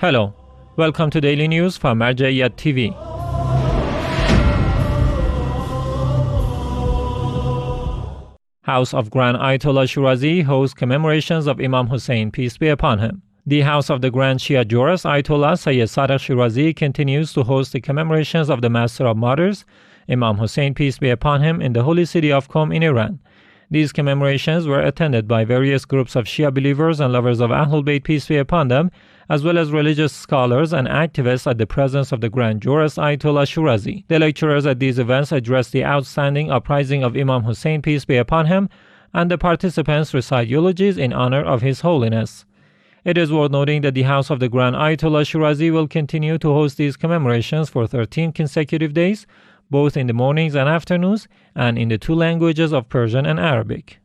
Hello, welcome to Daily News from Marja'iyat TV. House of Grand Ayatollah Shirazi hosts commemorations of Imam Hussein, peace be upon him. The House of the Grand Shia jurist Ayatollah Sayyid Sadiq Shirazi continues to host the commemorations of the Master of Martyrs, Imam Hussein, peace be upon him, in the holy city of Qom in Iran. These commemorations were attended by various groups of Shia believers and lovers of Ahlul Bayt, peace be upon them, as well as religious scholars and activists at the presence of the Grand Jurist Ayatollah Shirazi. The lecturers at these events addressed the outstanding uprising of Imam Hussein, peace be upon him, and the participants recite eulogies in honor of His Holiness. It is worth noting that the House of the Grand Ayatollah Shirazi will continue to host these commemorations for 13 consecutive days, both in the mornings and afternoons, and in the two languages of Persian and Arabic.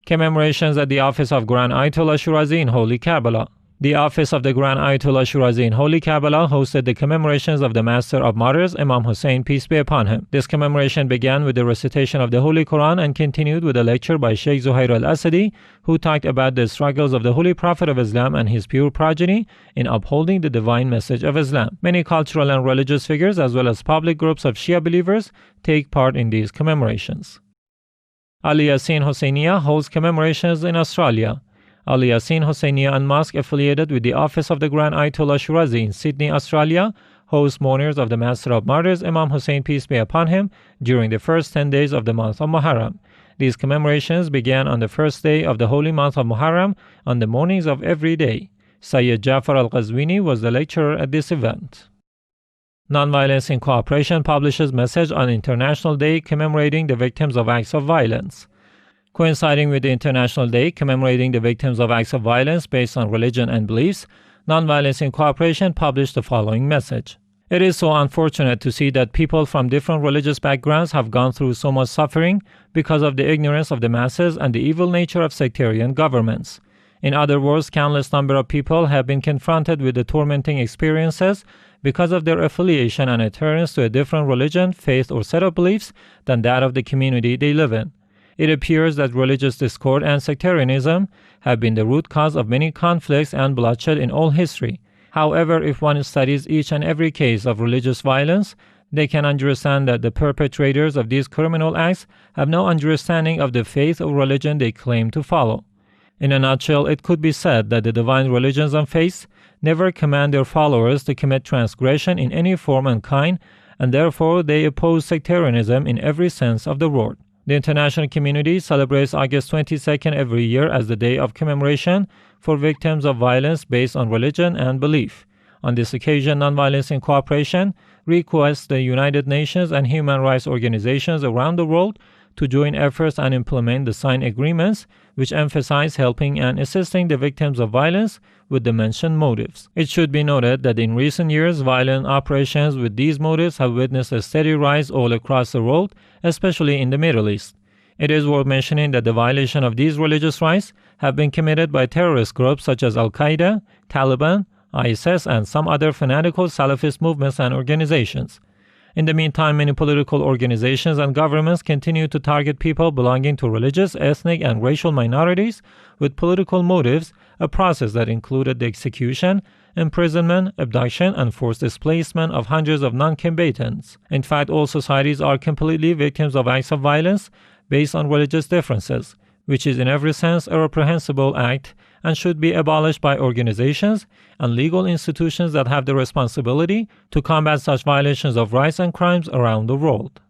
Commemorations at the Office of Grand Ayatollah Shirazi in Holy Karbala. The Office of the Grand Ayatollah Shirazi in Holy Karbala hosted the commemorations of the Master of Martyrs, Imam Hussein, peace be upon him. This commemoration began with the recitation of the Holy Quran and continued with a lecture by Sheikh Zuhair al-Asadi, who talked about the struggles of the Holy Prophet of Islam and his pure progeny in upholding the divine message of Islam. Many cultural and religious figures, as well as public groups of Shia believers, take part in these commemorations. Yaseen Husayniya holds commemorations in Australia. Yaseen Husayniya and Mosque, affiliated with the Office of the Grand Ayatollah Shirazi in Sydney, Australia, hosts mourners of the Master of Martyrs, Imam Hussein, peace be upon him, during the first 10 days of the month of Muharram. These commemorations began on the first day of the holy month of Muharram on the mornings of every day. Sayyid Jafar al-Qazwini was the lecturer at this event. Nonviolence in Cooperation publishes message on International Day commemorating the victims of acts of violence. Coinciding with the International Day commemorating the victims of acts of violence based on religion and beliefs, Nonviolence in Cooperation published the following message. It is so unfortunate to see that people from different religious backgrounds have gone through so much suffering because of the ignorance of the masses and the evil nature of sectarian governments. In other words, countless number of people have been confronted with the tormenting experiences because of their affiliation and adherence to a different religion, faith, or set of beliefs than that of the community they live in. It appears that religious discord and sectarianism have been the root cause of many conflicts and bloodshed in all history. However, if one studies each and every case of religious violence, they can understand that the perpetrators of these criminal acts have no understanding of the faith or religion they claim to follow. In a nutshell, it could be said that the divine religions and faiths never command their followers to commit transgression in any form and kind, and therefore they oppose sectarianism in every sense of the word. The international community celebrates August 22nd every year as the day of commemoration for victims of violence based on religion and belief. On this occasion, Nonviolence in Cooperation requests the United Nations and human rights organizations around the world to join efforts and implement the signed agreements which emphasize helping and assisting the victims of violence with the mentioned motives. It should be noted that in recent years, violent operations with these motives have witnessed a steady rise all across the world, especially in the Middle East. It is worth mentioning that the violation of these religious rights have been committed by terrorist groups such as Al-Qaeda, Taliban, ISIS, and some other fanatical Salafist movements and organizations. In the meantime, many political organizations and governments continue to target people belonging to religious, ethnic, and racial minorities with political motives, a process that included the execution, imprisonment, abduction, and forced displacement of hundreds of non-combatants. In fact, all societies are completely victims of acts of violence based on religious differences, which is in every sense a reprehensible act and should be abolished by organizations and legal institutions that have the responsibility to combat such violations of rights and crimes around the world.